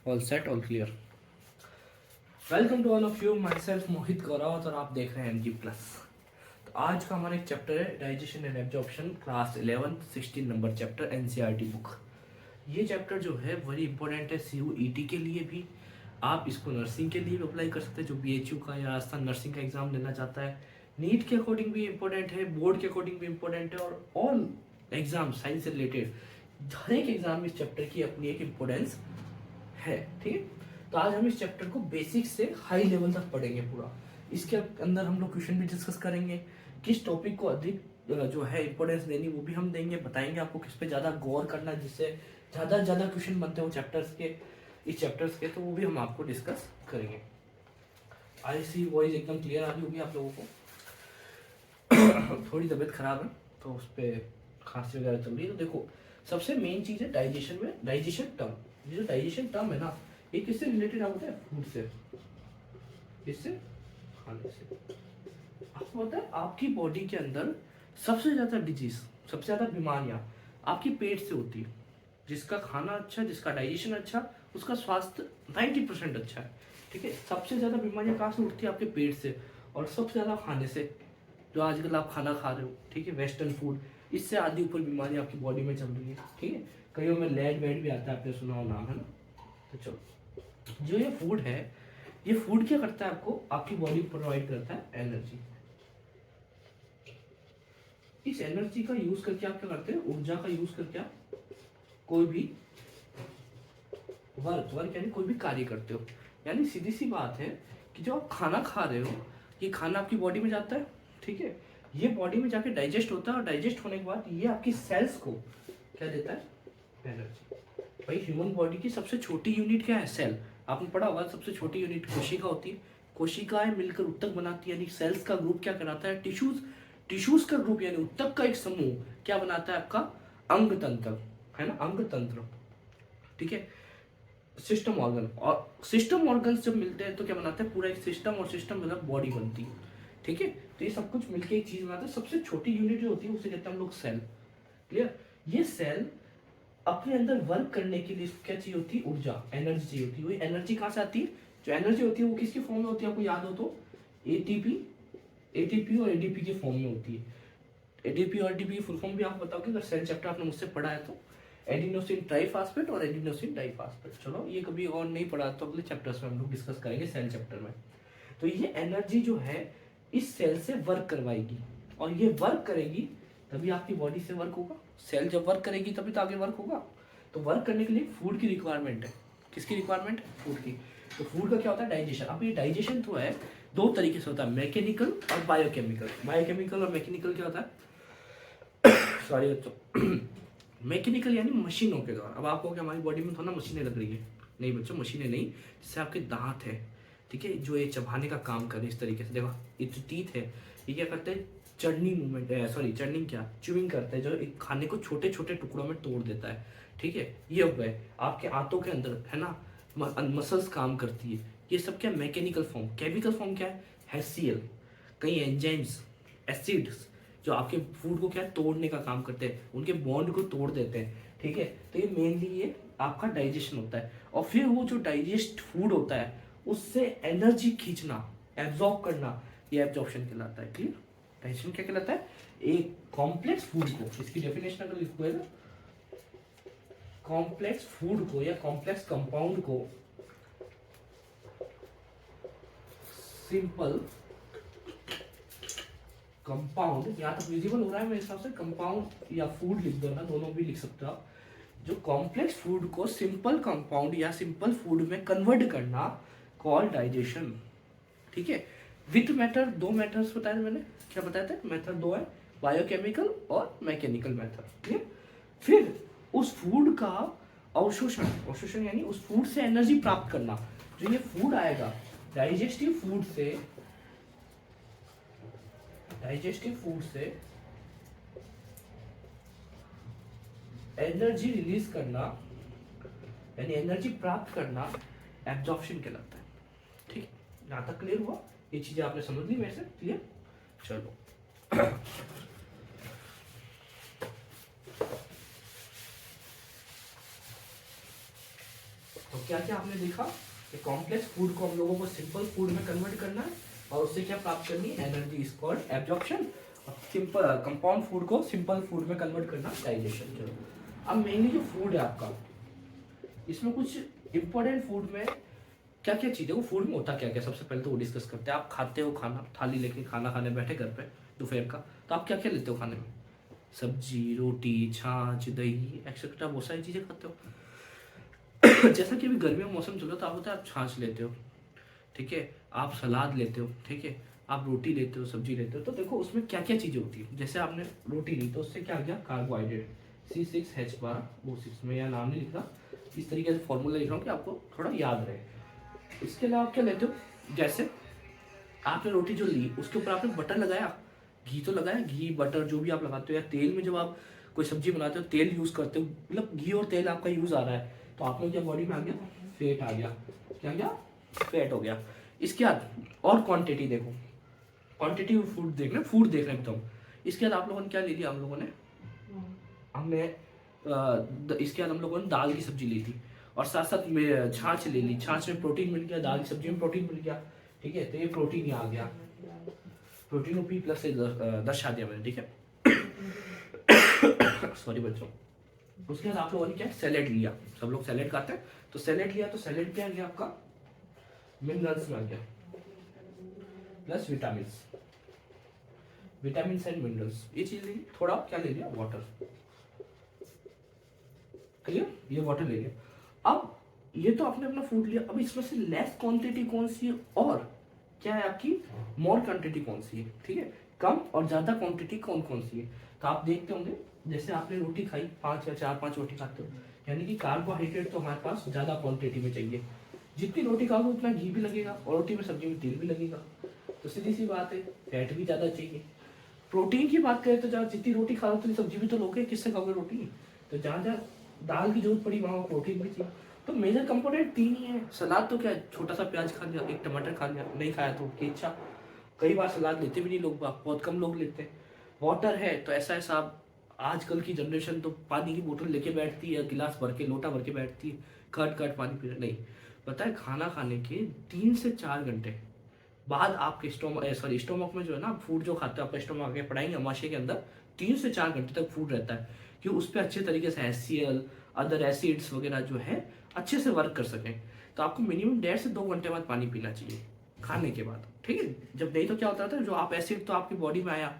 All set all clear. Welcome to all of you, my self Mohit Gaurawat और आप देख रहे हैं MG प्लस। तो आज का हमारा एक चैप्टर है digestion and absorption, class 11 16 number chapter, NCERT book. ये चैप्टर जो है वेरी इंपॉर्टेंट है CUET के लिए भी। आप इसको नर्सिंग के लिए भी अप्लाई कर सकते हैं, जो BHU का या राजस्थान नर्सिंग का एग्जाम देना चाहता है। नीट के अकॉर्डिंग भी इम्पोर्टेंट है, बोर्ड के अकॉर्डिंग भी इम्पोर्टेंट है, और ऑल एग्जाम साइंस से रिलेटेड हर एक एग्जाम में इस चैप्टर की अपनी एक इम्पोर्टेंस है। ठीक है, तो आज हम इस चैप्टर को बेसिक से हाई लेवल तक पढ़ेंगे पूरा। इसके अंदर हम लोग क्वेश्चन भी डिस्कस करेंगे, किस टॉपिक को अधिक जो है इंपॉर्टेंस देनी वो भी हम देंगे, बताएंगे आपको किस पे ज़्यादा गौर करना है, जिससे ज़्यादा से ज़्यादा क्वेश्चन बनते हो चैप्टर्स के, इस चैप्टर्स के, तो वो भी हम आपको डिस्कस करेंगे। आई सी वॉइस एकदम क्लियर आ रही होगी आप लोगों को। थोड़ी तबीयत खराब है तो उस पर खांसी वगैरह चल रही है। तो देखो, सबसे मेन चीज़ है डाइजेशन में, डाइजेशन टर्म। ये जो डाइजेशन टर्म है ना, ये किससे रिलेटेड आप बताए? फूड से, किससे? खाने से। आपको पता है आपकी बॉडी के अंदर सबसे ज़्यादा डिजीज, सबसे ज़्यादा बीमारियां आपकी पेट से होती है। जिसका खाना अच्छा, जिसका डाइजेशन अच्छा, उसका स्वास्थ्य 90% अच्छा है। ठीक है, सबसे ज़्यादा बीमारियां कहाँ से उठती है? आपके पेट से, और सबसे ज़्यादा खाने से। जो आजकल आप खाना खा रहे हो, ठीक है, वेस्टर्न फूड, इससे आधी ऊपर बीमारी आपकी बॉडी में चल रही है। ठीक है, कईयों में लेड वेड भी आता है, आपने सुना हो नाम, है ना? तो चलो, जो ये फूड है, ये फूड क्या करता है? आपको आपकी बॉडी प्रोवाइड करता है एनर्जी। इस एनर्जी का यूज करके आप क्या करते हैं? ऊर्जा का यूज करके आप कोई भी वर्क यानी कोई भी कार्य करते हो। यानी सीधी सी बात है कि जो आप खाना खा रहे हो, ये खाना आपकी बॉडी में जाता है। ठीक है, ये बॉडी में जाके डाइजेस्ट होता है, और डाइजेस्ट होने के बाद ये आपकी सेल्स को क्या देता है? एनर्जी। भाई, ह्यूमन बॉडी की सबसे छोटी यूनिट क्या है? सेल। आपने पढ़ा होगा, सबसे छोटी यूनिट कोशिका होती है। कोशिकाएं मिलकर उत्तक बनाती है, यानी सेल्स का ग्रुप क्या कराता है? टिश्यूज। टिश्यूज का ग्रुप यानी उत्तक का एक समूह क्या बनाता है? आपका अंग तंत्र, है ना? अंग तंत्र। ठीक है, सिस्टम ऑर्गन, और सिस्टम ऑर्गन जब मिलते हैं तो क्या बनाते हैं? पूरा एक सिस्टम, और सिस्टम मतलब बॉडी बनती है। ठीक है, तो ये सब कुछ मिलके एक चीज बनाता है। सबसे छोटी यूनिट जो होती है उसे कहते हैं हम लोग सेल। क्लियर? ये सेल अपने अंदर वर्क करने के लिए क्या चाहिए होती है? ऊर्जा, एनर्जी चाहिए होती है। वही एनर्जी कहाँ से आती है? जो एनर्जी होती है वो किसकी फॉर्म में होती है? आपको याद हो तो एटीपी, एटीपी और एडीपी के फॉर्म में होती है। एडीपी और एटीपी की फुल फॉर्म भी आपको बताओगे अगर सेल चैप्टर आपने मुझसे पढ़ा है तो। एडिनोसिन ट्राइफॉस्फेट और एडिनोसिन डाइफॉस्फेट। चलो, ये कभी और नहीं पढ़ा तो अगले चैप्टर्स में हम लोग डिस्कस करेंगे सेल चैप्टर में। तो ये एनर्जी जो है इस सेल से वर्क करवाएगी, और ये वर्क करेगी तभी आपकी बॉडी से वर्क होगा। सेल जब वर्क करेगी तभी तो आगे वर्क होगा। तो वर्क करने के लिए फूड की रिक्वायरमेंट है। किसकी रिक्वायरमेंट है? फूड की। तो फूड का क्या होता है? डाइजेशन। अब ये डाइजेशन तो है दो तरीके से होता है, मैकेनिकल और बायोकेमिकल। बायोकेमिकल और मैकेनिकल क्या होता है? सॉरी बच्चों, मैकेनिकल यानी मशीनों के द्वारा। अब आपको क्या हमारी बॉडी में थोड़ा मशीनें लग रही है? नहीं बच्चों, मशीनें नहीं। जैसे आपके दांत है, ठीक है, जो ये चबाने का काम करे इस तरीके से। देखो, ये जो टीथ है, ये क्या करते हैं? चर्निंग मूवमेंट है, सॉरी चर्निंग क्या, च्यूइंग करते हैं, जो एक खाने को छोटे छोटे टुकड़ों में तोड़ देता है। ठीक है, ये हो गए। आपके आंतों के अंदर, है ना, मसल्स काम करती है। ये सब क्या? Mechanical form. केमिकल फॉर्म क्या है? HCl। कई एंजाइम्स, एसिड्स, जो आपके फूड को क्या तोड़ने का काम करते हैं, उनके बॉन्ड को तोड़ देते हैं। ठीक है, तो ये मेनली ये आपका डाइजेशन होता है। और फिर वो जो डाइजेस्ट फूड होता है उससे एनर्जी खींचना, एब्जॉर्ब करना, ये एब्जॉर्प्शन कहलाता है। क्लियर? डाइजेशन क्या कहलाता है? एक कॉम्प्लेक्स फूड को, इसकी डेफिनेशन अगर लिखोगे ना, कॉम्प्लेक्स फूड को या कॉम्प्लेक्स कंपाउंड को सिंपल कंपाउंड, यहाँ तक विजिबल हो रहा है मेरे हिसाब से, कंपाउंड या फूड लिख दो ना, दोनों भी लिख सकते हो आप। जो कॉम्प्लेक्स फूड को सिंपल कंपाउंड या सिंपल फूड में कन्वर्ट करना, कॉल डाइजेशन। ठीक है, विथ मेथड, दो मेथड्स बताए मैंने। क्या बताए थे? मेथड दो है, बायोकेमिकल और मैकेनिकल मेथड। ठीक है, फिर उस फूड का अवशोषण, अवशोषण यानी उस फूड से एनर्जी प्राप्त करना। जो ये फूड आएगा डाइजेस्टिव फूड से, डाइजेस्टिव फूड से एनर्जी रिलीज करना, यानी एनर्जी प्राप्त करना, एब्जॉर्प्शन कहलाता है। ठीक, यहां तक क्लियर हुआ? ये चीजें आपने समझ ली मेरे से? क्लियर? चलो, तो क्या क्या आपने देखा कि कॉम्प्लेक्स फूड को हम लोगों को सिंपल फूड में कन्वर्ट करना है और उससे क्या प्राप्त करनी है, एनर्जी इज कॉल्ड एब्जॉर्प्शन। और सिंपल कंपाउंड फूड को सिंपल फूड में कन्वर्ट करना डाइजेशन। चलो अब मेनली जो फूड है आपका, इसमें कुछ इंपॉर्टेंट फूड में क्या क्या चीज़ें, वो फूड में होता क्या क्या, सबसे पहले तो वो डिस्कस करते हैं। आप खाते हो खाना, थाली लेके खाना खाने बैठे घर पे दोपहर का, तो आप क्या क्या लेते हो खाने में? सब्जी, रोटी, छाछ, दही एक्सेट्रा बहुत सारी चीज़ें खाते हो। जैसा कि अभी गर्मी का मौसम चल रहा है तो आप होता है आप छाछ लेते हो, ठीक है, आप सलाद लेते हो, ठीक है, आप रोटी लेते हो, सब्जी लेते हो। तो देखो उसमें क्या क्या चीज़ें होती है। जैसे आपने रोटी ली तो उससे क्या आ गया, कार्बोहाइड्रेट C6H12O6, में यह नाम नहीं लिख रहा, इस तरीके से फॉर्मूला लिख रहा हूँ कि आपको थोड़ा याद रहे। इसके अलावा आप क्या लेते हो, जैसे आपने रोटी जो ली उसके ऊपर आपने बटर लगाया, घी तो लगाया, घी बटर जो भी आप लगाते हो, या तेल में जब आप कोई सब्जी बनाते हो तेल यूज़ करते हो, मतलब घी और तेल आपका यूज़ आ रहा है, तो आप लोग क्या बॉडी में आ गया, फैट आ गया, क्या गया, फैट हो गया। इसके बाद और क्वांटिटी देखो, क्वांटिटी ऑफ फूड देखना, फूड देख रहे हैं एकदम। इसके बाद आप लोगों ने क्या ले लिया, हम लोगों ने हमने इसके बाद हम लोगों ने दाल की सब्जी ली थी और साथ साथ में छाछ ले ली, छाछ में प्रोटीन मिल गया, दाल की सब्जी में प्रोटीन मिल गया, ठीक है, तो ये प्रोटीन यहाँ आ गया, प्रोटीन को P+ से दर्शा दिया मैंने, ठीक है। सॉरी बच्चों। उसके बाद आप लोगों ने क्या सैलेड लिया, सब लोग सैलेड खाते हैं, तो सैलेड लिया, तो सैलेड क्या गया आपका, मिनरल्स में आ गया plus vitamins, vitamins and minerals, ये चीज ली। थोड़ा क्या ले लिया, वाटर, क्लियर, ये वाटर ले लिया। अब ये तो आपने अपना फूड लिया, अब इसमें से लेस क्वांटिटी कौन सी है और क्या है आपकी मोर क्वांटिटी कौन सी है, ठीक है, कम और ज्यादा क्वांटिटी कौन कौन सी है। तो आप देखते होंगे जैसे आपने रोटी खाई, 5 या 4-5 रोटी खाते हो, यानी कि कार्बोहाइड्रेट तो हमारे पास ज्यादा क्वांटिटी में चाहिए। जितनी रोटी खाओगे उतना घी भी लगेगा और रोटी में सब्जी में तेल भी लगेगा, तो सीधी सी बात है फैट भी ज्यादा चाहिए। प्रोटीन की बात करें तो जहाँ जितनी रोटी खा रहे हो उतनी सब्जी भी तो लोगे, किससे खाओगे रोटी, तो जहाँ जहाँ दाल की जरूरत पड़ी वहाँ प्रोटीन भी चाहिए। तो मेजर कंपोनेंट 3 ही है। सलाद तो क्या, छोटा सा प्याज खा लिया, एक टमाटर खा लिया, नहीं खाया तो की इच्छा। कई बार सलाद लेते भी नहीं लोग, बहुत कम लोग लेते हैं। वाटर है तो ऐसा है साहब, आजकल की जनरेशन तो पानी की बोतल लेके बैठती है, गिलास भर के, लोटा भर के बैठती है, कट पानी पी रहे, नहीं। पता है खाना खाने के 3 से 4 घंटे बाद आपके स्टोमक में जो है ना, फूड जो खाते हो आपका स्टोमक आगे पढ़ाएंगे अमाशय के अंदर 3 से 4 घंटे तक फूड रहता है, कि उस पर अच्छे तरीके से HCl अदर एसिड्स वगैरह जो है अच्छे से वर्क कर सकें। तो आपको मिनिमम 1.5 से 2 घंटे बाद पानी पीना चाहिए खाने के बाद, ठीक है। जब नहीं तो क्या होता था, जो आप एसिड तो आपकी बॉडी में आया,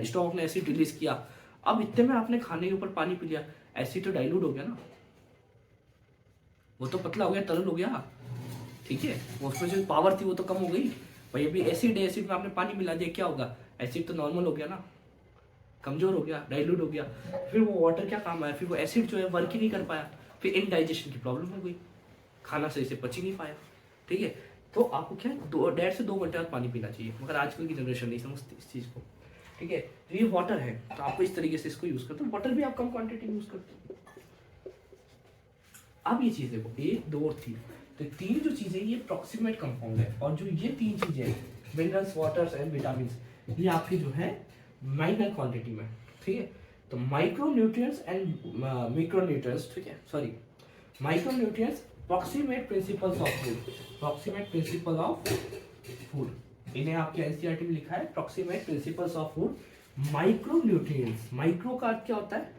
स्टोमक ने एसिड रिलीज किया, अब इतने में आपने खाने के ऊपर पानी पी लिया, एसिड तो डाइल्यूट हो गया ना, वो तो पतला हो गया, तरल हो गया, ठीक है, वो उसमें जो पावर थी वो तो कम हो गई। भाई अभी एसिड में आपने पानी मिला दिया, क्या होगा, एसिड तो नॉर्मल हो गया ना, कमजोर हो गया, डाइल्यूट हो गया। फिर वो वाटर क्या काम आया, फिर वो एसिड जो है वर्क ही नहीं कर पाया, फिर इनडाइजेशन की प्रॉब्लम हो गई, खाना सही से पच ही नहीं पाया, ठीक है। तो आपको क्या है 1.5 से 2 घंटे बाद पानी पीना चाहिए, मगर आजकल की जनरेशन नहीं समझती इस चीज़ को, ठीक है। तो ये वाटर है, तो आपको इस तरीके से इसको यूज़ करते हो, वाटर भी आप कम क्वांटिटी में यूज़ करते हो। अब ये चीज़ देखो 1 2 और 3, तो 3 जो चीज़ें ये प्रॉक्सिमेट कंपाउंड है, और जो ये 3 चीज़ें हैं मिनरल्स, वाटर्स एंड विटामिन, ये आपकी जो है माइनर क्वांटिटी में, ठीक है। तो माइक्रोन्यूट्रिएंट्स एंड मैक्रोन्यूट्रिएंट्स, ठीक है, sorry, micronutrients proximate principles of food, proximate principle of food, इन्हें आपके एनसीईआरटी में लिखा है proximate principles of food. Micronutrients, micro का अर्थ क्या होता है,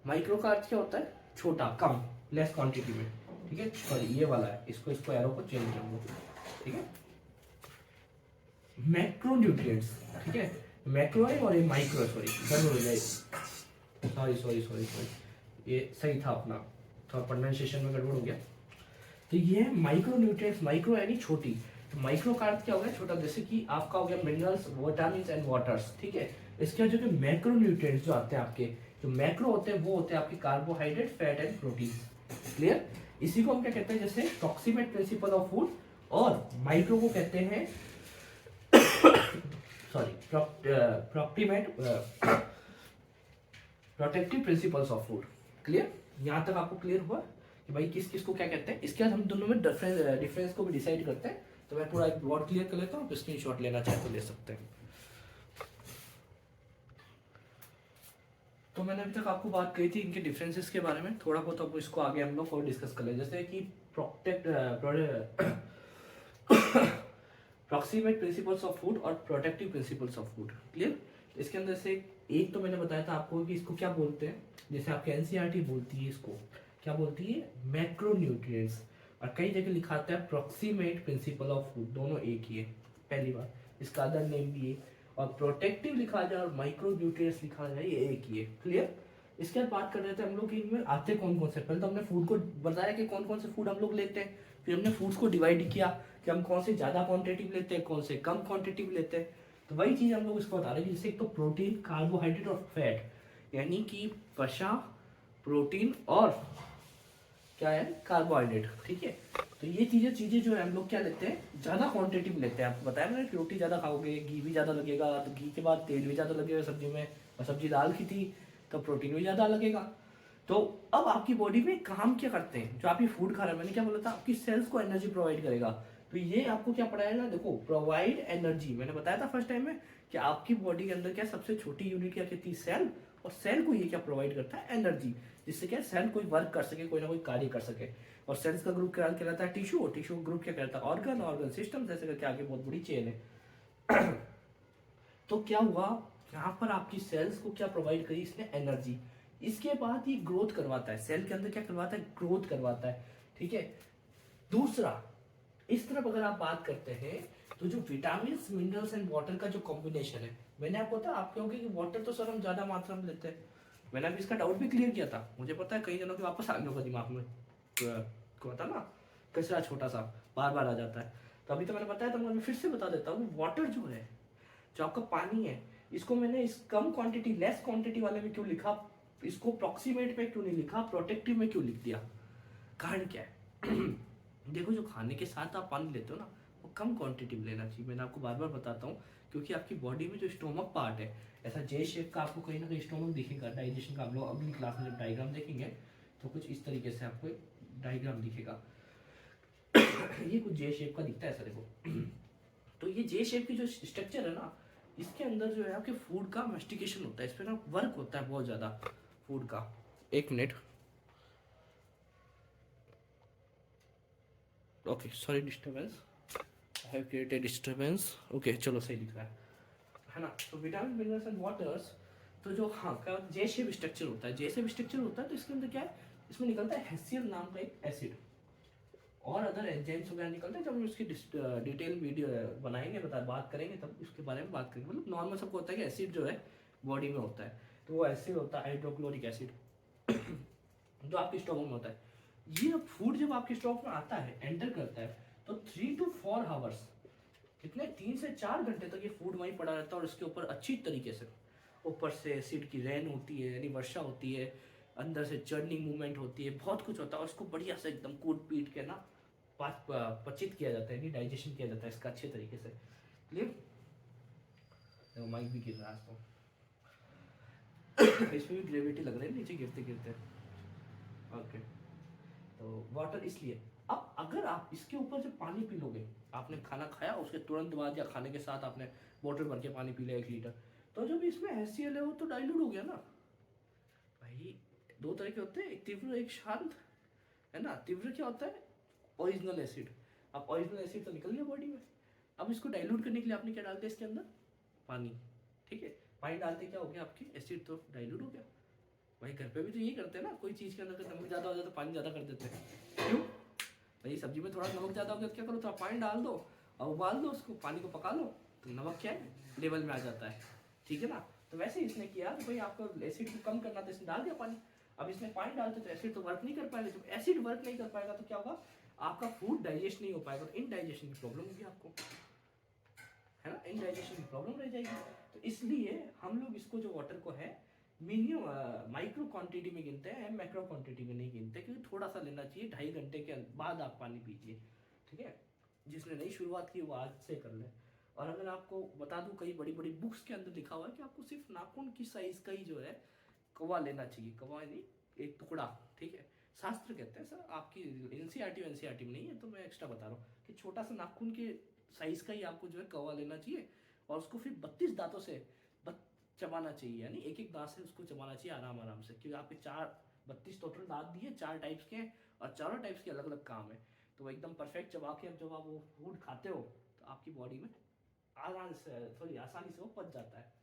माइक्रो का अर्थ क्या होता है, छोटा, कम, लेस क्वांटिटी में, ठीक है। सॉरी ये वाला है, इसको एरो को चेंज कर दो, ठीक है। मैक्रोन्यूट्रिएंट्स, ठीक है, मैक्रो है और ये माइक्रो, सॉरी, ये सही था अपना, थोड़ा प्रोनाउंसिएशन में गड़बड़ हो गया। तो ये है माइक्रोन्यूट्रिएंट्स, माइक्रो यानी छोटी, तो माइक्रो का अर्थ क्या हो गया, छोटा, जैसे कि आपका हो गया मिनरल्स, विटामिन्स एंड वाटर्स, ठीक है। इसके जो कि मैक्रोन्यूट्रिएंट्स जो आते हैं आपके, जो मैक्रो होते हैं वो होते हैं आपके carbohydrate, fat and protein, clear. इसी को हम क्या कहते हैं, जैसे प्रॉक्सिमेट प्रिंसिपल ऑफ फूड, और माइक्रो को कहते हैं sorry protective principles of food, clear. यहाँ तक आपको क्लियर हुआ कि भाई किस किस को क्या कहते हैं। इसके बाद हम दोनों में डिफरेंस को भी डिसाइड करते हैं। तो मैं पूरा एक ब्लॉट क्लियर कर लेता हूँ, स्क्रीनशॉट लेना चाहे तो ले सकते हैं। तो मैंने अभी तक आपको बात कही थी इनके डिफरेंसेस के बारे में, थोड़ा बहुत अब इसको आगे हम लोग और डिस्कस कर लें। जैसे कि प्रॉक्सिमेट प्रिंसिपल्स ऑफ फूड और protective principles of food, clear. इसके अंदर से एक तो मैंने बताया था आपको कि इसको क्या बोलते हैं, जैसे आपके एनसीईआरटी बोलती है इसको क्या बोलती है, मैक्रो न्यूट्रिएंट्स, और कई जगह लिखा आता है प्रॉक्सिमेट प्रिंसिपल ऑफ फूड, दोनों एक ही है पहली बार, इसका अदर नेम भी है। और प्रोटेक्टिव लिखा जाए और माइक्रो न्यूट्रिएंट्स लिखा जाए, ये एक ही है, क्लियर। इसके बाद बात कर रहे थे हम लोग कि इनमें आते कौन कौन से, पहले तो हमने फूड को बताया कि कौन कौन से फूड हम लोग लेते हैं, फिर हमने फूड्स को डिवाइड किया कि हम कौन से ज़्यादा क्वांटिटी लेते हैं, कौन से कम क्वांटिटी लेते हैं। तो वही चीज़ हम लोग इसको बता रहे हैं, जैसे एक तो प्रोटीन, कार्बोहाइड्रेट और फैट, यानी कि वसा, प्रोटीन और क्या है, कार्बोहाइड्रेट, ठीक है। तो ये चीज़ें जो है हम लोग क्या लेते हैं, ज़्यादा क्वांटिटी में लेते हैं। आपको बताया मैंने कि रोटी ज़्यादा खाओगे घी भी ज़्यादा लगेगा, तो घी के बाद तेल भी ज़्यादा लगेगा सब्जी में, और सब्जी दाल की थी तो प्रोटीन भी ज़्यादा लगेगा। तो अब आपकी बॉडी में काम क्या करते हैं, जो आप ये फूड खा रहे हैं, मैंने क्या बोला था, आपकी सेल्स को एनर्जी प्रोवाइड करेगा। तो ये आपको क्या पढ़ाएगा, देखो प्रोवाइड एनर्जी, मैंने बताया था फर्स्ट टाइम में कि आपकी बॉडी के अंदर क्या सबसे छोटी यूनिट क्या कहती है, सेल, और सेल को ये क्या प्रोवाइड करता है, एनर्जी, जिससे क्या सेल कोई वर्क कर सके, कोई ना कोई कार्य कर सके। और सेल्स का ग्रुप क्या कहलाता है, टिश्यू, और टिश्यू ग्रुप क्या कहता है, ऑर्गन, ऑर्गन सिस्टम, जैसे करके आगे बहुत बड़ी चेन है। तो क्या हुआ, यहाँ पर आपकी सेल्स को क्या प्रोवाइड करी इसने, एनर्जी। इसके बाद ये ग्रोथ करवाता है, सेल के अंदर क्या करवाता है, ग्रोथ करवाता है, ठीक है। दूसरा, इस तरफ अगर आप बात करते हैं तो जो विटामिन, मिनरल्स एंड वाटर का जो कॉम्बिनेशन है, मैंने आपको बताया, आप कहोगे कि वाटर तो सर हम ज्यादा मात्रा में लेते हैं, मैंने अभी इसका डाउट भी क्लियर किया था, मुझे पता है कई जनों के वापस आ गया होगा दिमाग में, को पता ना कचरा छोटा सा बार बार आ जाता है। तो अभी तो मैंने बताया, तो मैं फिर से बता देता हूँ, वाटर जो है, जो आपका पानी है, इसको मैंने इस कम क्वांटिटी, लेस क्वांटिटी वाले में क्यों लिखा, इसको प्रॉक्सिमेट में क्यों नहीं लिखा, प्रोटेक्टिव में क्यों लिख दिया, कारण क्या है। देखो, जो खाने के साथ आप पानी लेते हो ना, वो कम क्वांटिटी में लेना चाहिए, मैंने आपको बार बार बताता हूँ, क्योंकि आपकी बॉडी में जो स्टोमक पार्ट है, ऐसा जे शेप का आपको कहीं ना कहीं स्टोमक दिखेगा, डाइजेशन का हम लोग अगली क्लास में जब डायग्राम देखेंगे तो कुछ इस तरीके से आपको डायग्राम दिखेगा। ये कुछ जे शेप का दिखता है ऐसा, देखो। तो ये जे शेप की जो स्ट्रक्चर है ना, इसके अंदर जो है आपके फूड का मेस्टिकेशन होता है, इस पर ना वर्क होता है बहुत ज़्यादा फूड का। एक minute, okay sorry disturbance, I have created disturbance, okay चलो सही दिख रहा है ना। तो विटामिन, मिनरल्स एंड वाटर्स, तो जो हाँ का जे शेप स्ट्रक्चर होता है, जे शेप स्ट्रक्चर होता है, तो इसके अंदर क्या है, इसमें निकलता है हेसियन नाम का एक एसिड, और अदर एंजाइम्स वगैरह निकलते हैं। जब हम उसकी डिटेल वीडियो बनाएंगे, बात करेंगे, तब उसके बारे में बात करेंगे। मतलब नॉर्मल सबको होता है कि एसिड जो है बॉडी में होता है, तो वो एसिड होता है हाइड्रोक्लोरिक एसिड, जो आपके स्टोमक में होता है। ये फूड जब आपके स्टोमक में आता है, एंटर करता है, तो 3 to 4 आवर्स, कितने, 3 से 4 घंटे तक ये फूड वहीं पड़ा रहता है, और इसके ऊपर अच्छी तरीके से ऊपर से एसिड की रेन होती है, यानी वर्षा होती है, अंदर से चर्निंग मूवमेंट होती है, बहुत कुछ होता है, और उसको बढ़िया से एकदम कूट पीट के ना पचित किया जाता है, डाइजेशन किया जाता है इसका अच्छे तरीके से, क्लियर। देखो माइक भी गिर रहा है तो इसमें भी ग्रेविटी लग रही है नीचे गिरते गिरते, ओके। तो वाटर इसलिए, अब अगर आप इसके ऊपर जब पानी पी लोगे, आपने खाना खाया उसके तुरंत बाद या खाने के साथ आपने बोतल भर के पानी पी लिया 1 लीटर, तो जब इसमें HCl है वो तो डाइल्यूट हो गया ना भाई। 2 तरह के होते हैं, एक तीव्र एक शांत, है ना। तीव्र क्या होता है, ओरिजिनल एसिड, अब ओरिजिनल एसिड तो निकल गया बॉडी में, अब इसको डाइल्यूट करने के लिए आपने क्या डाल दिया इसके अंदर, पानी, ठीक है। पानी डालते क्या हो गया, आपकी एसिड तो डाइल्यूट हो गया। भाई घर पे भी तो यही करते हैं ना, कोई चीज़ के अंदर अगर नमक ज़्यादा हो जाए तो पानी ज़्यादा कर देते हैं, क्यों भाई, सब्जी में थोड़ा नमक ज़्यादा हो गया तो क्या करो, थोड़ा पानी डाल दो और उबाल दो उसको, पानी को पका लो, तो नमक क्या है, लेवल में आ जाता है, ठीक है ना। तो वैसे ही इसने किया तो भाई आपको एसिड को कम करना था, इसने डाल दिया पानी। अब इसमें पानी डालते तो एसिड तो वर्क नहीं कर पाएगा, जब एसिड वर्क नहीं कर पाएगा तो क्या होगा, आपका फूड डाइजेस्ट नहीं हो पाएगा, तो इनडाइजेशन की प्रॉब्लम होगी आपको, है ना, इनडाइजेशन की प्रॉब्लम रह जाएगी। तो इसलिए हम लोग इसको जो वाटर को है मिनिमम माइक्रो क्वांटिटी में गिनते हैं, मैक्रो क्वांटिटी में नहीं गिनते, क्योंकि थोड़ा सा लेना चाहिए, 2.5 घंटे के बाद आप पानी पीजिए, ठीक है। जिसने नई शुरुआत की वो आज से कर ले। और अगर आपको बता दूं, कई बड़ी बड़ी बुक्स के अंदर लिखा हुआ है कि आपको सिर्फ नाखून की साइज का ही जो है कवा लेना चाहिए, कवा नहीं एक टुकड़ा, ठीक है। शास्त्र कहते हैं, सर आपकी एनसीईआरटी में नहीं है, तो मैं एक्स्ट्रा बता रहा हूँ कि छोटा सा नाखून के साइज का ही आपको जो है कवा लेना चाहिए, और उसको फिर 32 दांतों से चबाना चाहिए, यानी एक एक दांत से उसको चबाना चाहिए आराम आराम से, क्योंकि आपके 32 टोटल दांत दिए 4 टाइप्स के, और चारों टाइप्स के अलग अलग काम है। तो वो एकदम परफेक्ट चबा के अब जब आप वो फूड खाते हो तो आपकी बॉडी में आराम से, थोड़ी आसानी से वो पच जाता है।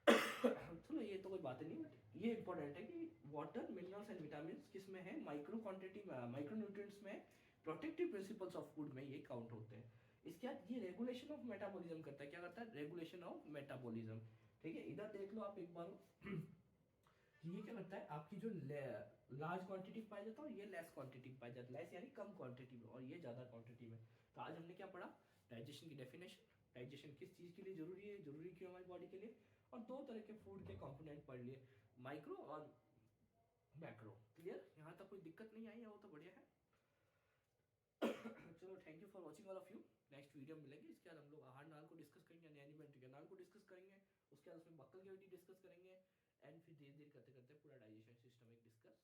चलो ये तो कोई बात नहीं, बट ये इंपॉर्टेंट है कि वाटर, मिनरल्स एंड विटामिन किस में है, माइक्रो क्वांटिटी में, माइक्रो न्यूट्रिएंट्स में, प्रोटेक्टिव प्रिंसिपल्स ऑफ फूड में ये काउंट होते हैं। इसके बाद ये रेगुलेशन ऑफ मेटाबॉलिज्म करता है, क्या करता है, रेगुलेशन ऑफ मेटाबॉलिज्म। ठीक है, इधर देख लो आप एक बार, ये क्या करता है, आपकी जो लार्ज क्वांटिटी में पाया जाता है, ये लेस क्वांटिटी में पाया जाता है, लेस यानी कम क्वांटिटी में, और ये ज्यादा क्वांटिटी में। तो आज हमने क्या पढ़ा, डाइजेशन की डेफिनेशन, डाइजेशन किस चीज के लिए जरूरी है, जरूरी क्यों हमारी बॉडी के लिए, और 2 तरह के फूड के कंपोनेंट पढ़ लिए, माइक्रो और मैक्रो। क्लियर, यहाँ तक कोई दिक्कत नहीं आई है, वो तो बढ़िया है। चलो thank you for watching all of you. Next video में मिलेंगे, इसके बाद हम लोग आहार नाल को डिस्कस करेंगे, यानी एलिमेंट्री नाल को डिस्कस करेंगे, उसके बाद उसमें बक्कल कैविटी डिस्कस करेंगे, एंड फिर धीरे धीरे करते करते पूरा डाइजेशन सिस्टम एक डिस्कस